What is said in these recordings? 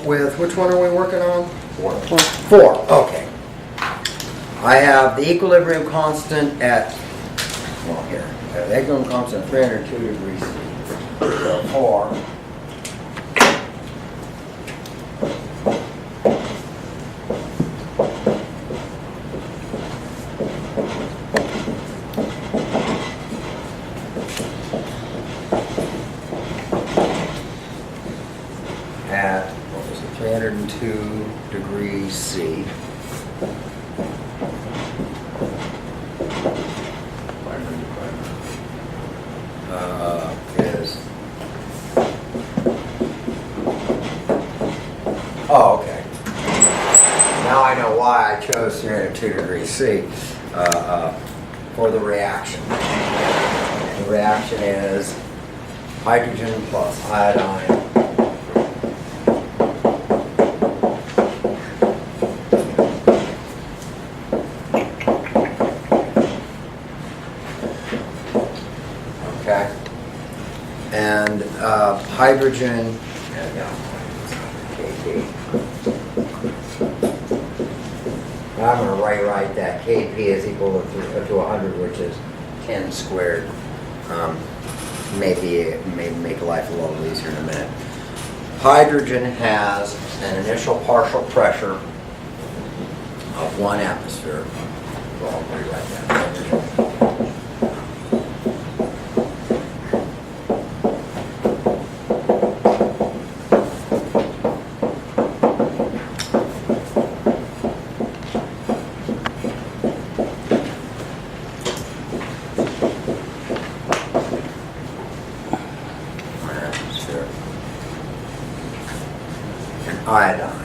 with, which one are we working on? 4. 4, okay. I have the equilibrium constant at, well here, the equilibrium constant at 302 degrees C. So 4. At, what was it, 302 degrees C. Is, oh, okay. Now I know why I chose 302 degrees C for the reaction. The reaction is hydrogen plus iodine and hydrogen, I'm going to write that Kp is equal to 100, which is 10 squared. Maybe make life a little easier in a minute. Hydrogen has an initial partial pressure of 1 atmosphere. Well, I'll rewrite that. Iodine.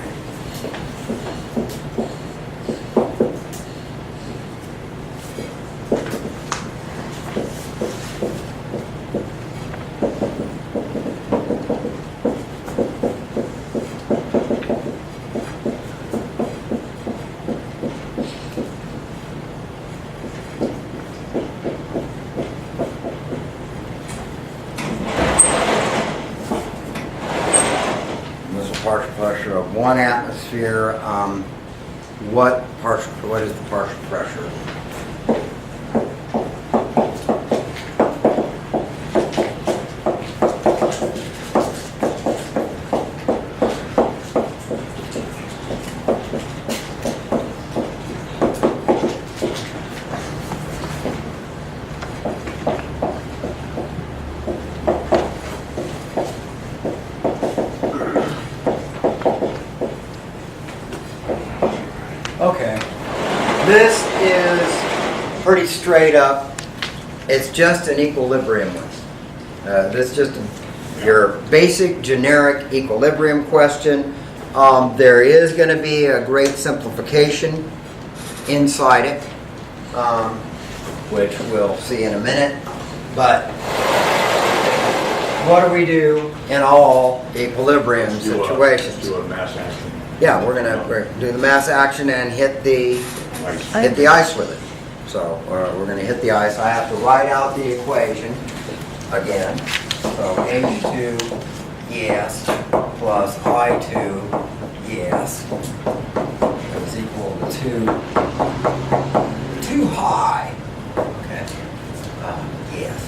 Partial pressure of 1 atmosphere. What is the partial pressure? Okay, this is pretty straight up. It's just an equilibrium list. This is just your basic generic equilibrium question. There is going to be a great simplification inside it, which we'll see in a minute. But what do we do in all equilibrium situations? Do a mass action. Yeah, we're gonna do the mass action and hit the ice with it. So we're gonna hit the ice. I have to write out the equation again. So H2 yes plus I2 yes is equal to 2 high. Okay. Yes.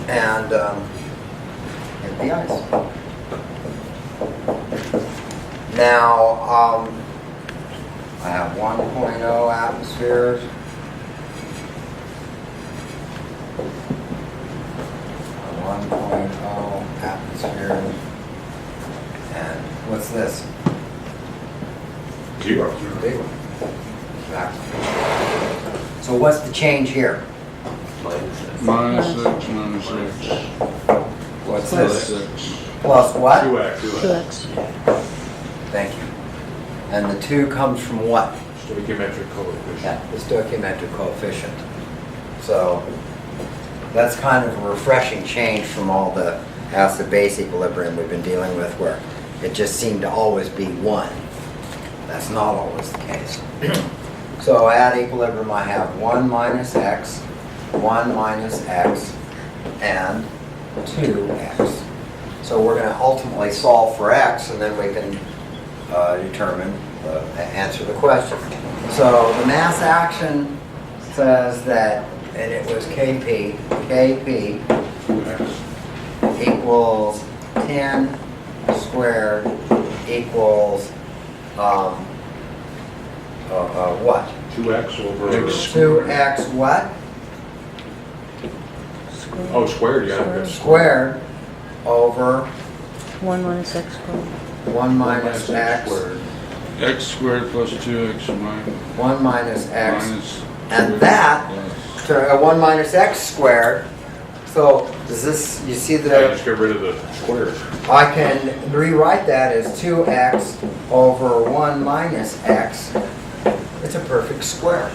And hit the ice. Now, I have 1.0 atmospheres. 1.0 atmospheres. And what's this? 0. Big one. So what's the change here? -6, -6. What's Plus this? 6. Plus what? 2x. 2x. Thank you. And the 2 comes from what? Stoichiometric coefficient. Yeah, the stoichiometric coefficient. So that's kind of a refreshing change from all the acid-base equilibrium we've been dealing with, where it just seemed to always be 1. That's not always the case. So at equilibrium I have 1 minus x, 1 minus x, and 2x. So we're going to ultimately solve for x, and then we can determine, answer the question. So the mass action says that, and it was Kp equals 10 squared equals what? 2x over... 2x what? Oh, squared, yeah. Squared over 1 minus x squared. 1 minus x, squared. X squared plus 2x minus 1 minus x, minus and that, plus. so 1 minus x squared. So does this, you see Yeah, the, just get rid of the squares. I can rewrite that as 2x over 1 minus x. It's a perfect square.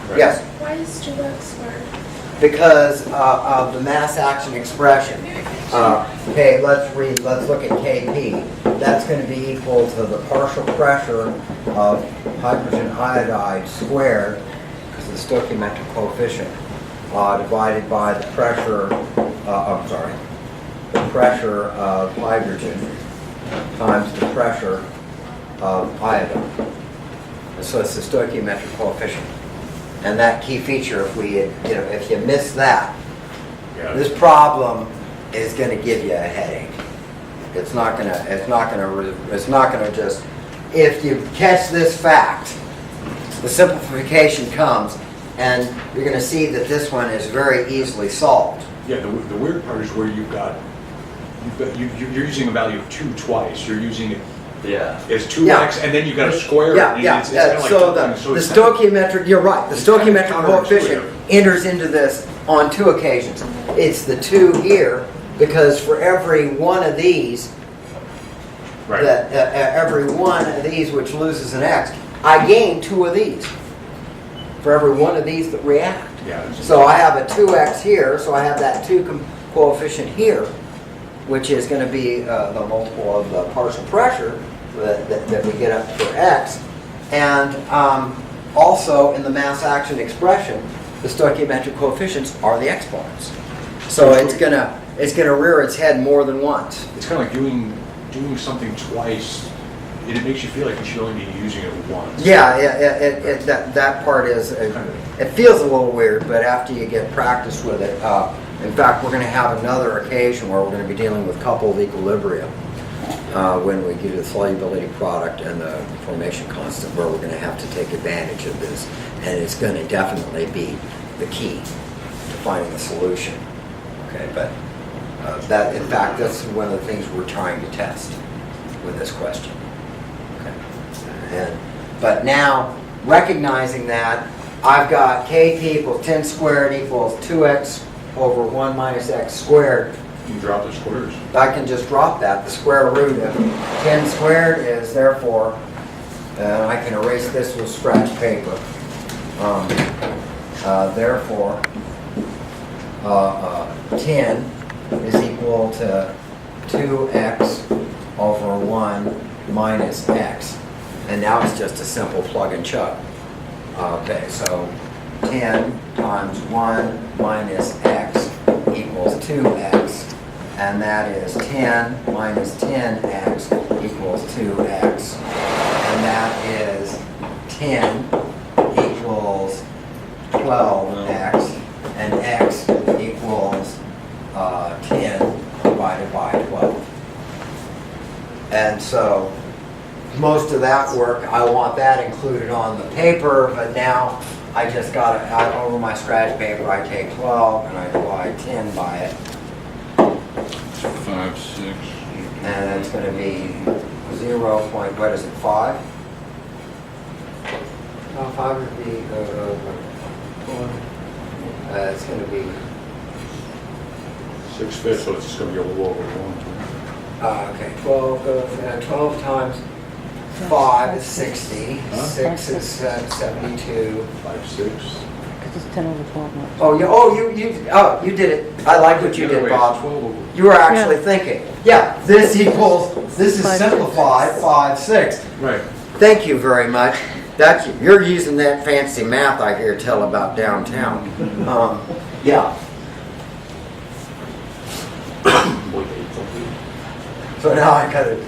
Right. Yes, Why is 2x squared? because of the mass action expression. Okay, let's look at Kp. That's going to be equal to the partial pressure of hydrogen iodide squared, because the stoichiometric coefficient, divided by the pressure, the pressure of hydrogen times the pressure of iodine. So it's the stoichiometric coefficient. And that key feature, if you miss that, Yeah. this problem is going to give you a headache. It's not going to just, if you catch this fact, the simplification comes, and you're going to see that this one is very easily solved. Yeah, the weird part is where you're using a value of 2 twice. You're using it as 2x, Yeah. and then you got to square it. Yeah, and yeah. it's kinda like So doubling. the So it's stoichiometric, you're right, the stoichiometric counterintuitive. coefficient enters into this on 2 occasions. It's the 2 here, because for every one of these, Right. every one of these which loses an x, I gain 2 of these. For every one of these that react. Yeah, it's- So I have a 2x here, so I have that 2 coefficient here, which is going to be the multiple of the partial pressure that we get up for x. And also in the mass action expression, the stoichiometric coefficients are the exponents. So it's going to rear its head more than once. it's kind of like doing something twice. It makes you feel like you should only be using it once. Yeah, that part is, it feels a little weird, but after you get practice with it, in fact, we're going to have another occasion where we're going to be dealing with coupled equilibrium when we get to the solubility product and the formation constant, where we're going to have to take advantage of this, and it's going to definitely be the key to finding a solution. Okay, but that, in fact, that's one of the things we're trying to test with this question. But now, recognizing that, I've got Kp equals 10 squared equals 2x over 1 minus x squared. You can drop the squares. I can just drop that. The square root of 10 squared is therefore, I can erase this with scratch paper. Therefore, 10 is equal to 2x over 1 minus x. And now it's just a simple plug and chug. Okay, so 10 times 1 minus x equals 2x. And that is 10 minus 10x equals 2x. And that is 10 equals 12x. And x equals 10 divided by 12. And so most of that work, I want that included on the paper, but now I just got it out over my scratch paper. I take 12 and I divide 10 by it. 5, 6. And it's going to be 0. What is it, 5? No, 5 would be, it's going to be, 6/5, so it's just going to be a little over 1. okay, 12 times 5 is 60, Huh? 6 is 72. 5, 6. Because it's 10 over 12 now. You did it. I like what you The other did, way, it's Bob. 12 over. You were actually Yeah. thinking. Yeah, this is 5, simplified, 5, 6. Right. Thank you very much. You're using that fancy math I hear tell about downtown. Yeah. So now I gotta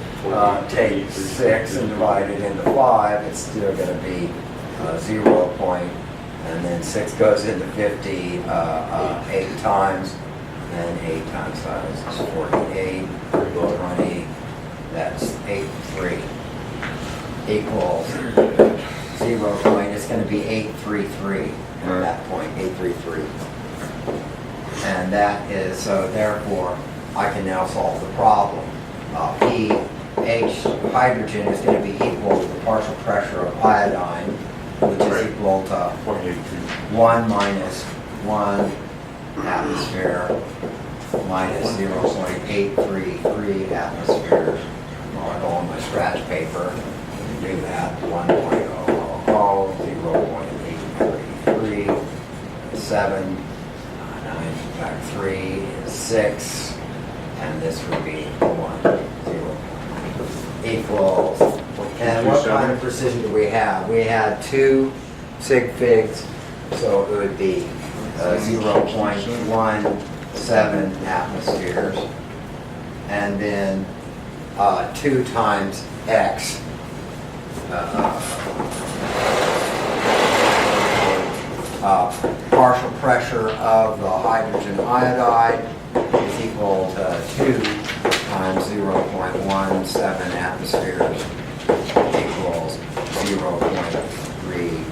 take 6 and divide it into 5, it's still gonna be 0 point, and then 6 goes into 50 8 times, and 8 times 5 is 48, 20, that's 83, equals 0 point, it's gonna be 833 at that point, 833. And that is, so therefore, I can now solve the problem. pH, hydrogen is going to be equal to the partial pressure of iodine, which is Right. equal to 0.83. 1 minus 1 atmosphere minus 0.833 atmospheres. Well, I go on my scratch paper and do that. 1.000, 0.833, 7, 9 back 3 is 6, and this would be 1, 0, equals. And what kind of precision do we have? We had 2 sig figs, so it would be 0.17 atmospheres, and then 2 times X. Partial pressure of the hydrogen iodide is equal to 2 times 0.17 atmospheres equals 0.3.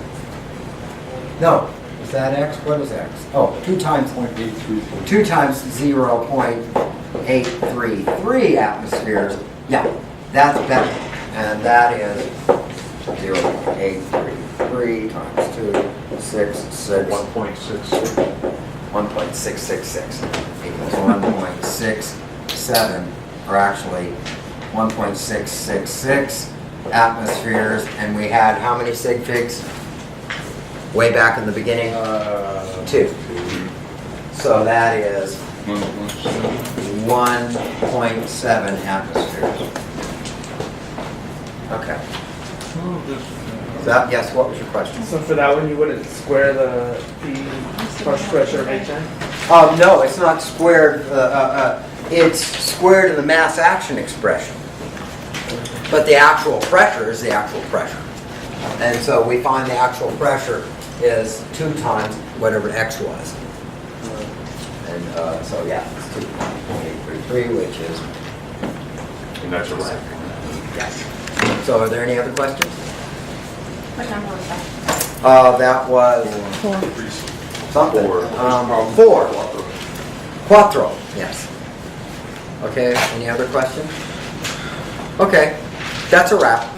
No, is that X? What is X? Oh, 2 times 0.833 atmospheres. Yeah, that's better. And that is 0.833 times 2, 6, 1.66. 1.666 equals 1.67, or actually 1.666 atmospheres, and we had how many sig figs way back in the beginning? 2. So that is 1.7 atmospheres. Okay. So that, yes, what was your question? So for that one, you wouldn't square the partial pressure of HN? No, it's not squared. It's squared in the mass action expression. But the actual pressure is the actual pressure. And so we find the actual pressure is 2 times whatever X was. And so yeah, it's 2.833, which is, And that's a wrap. yes. So are there any other questions? What number was that? That was 4. something. 4. 4. Quattro, yes. Okay, any other questions? Okay, that's a wrap.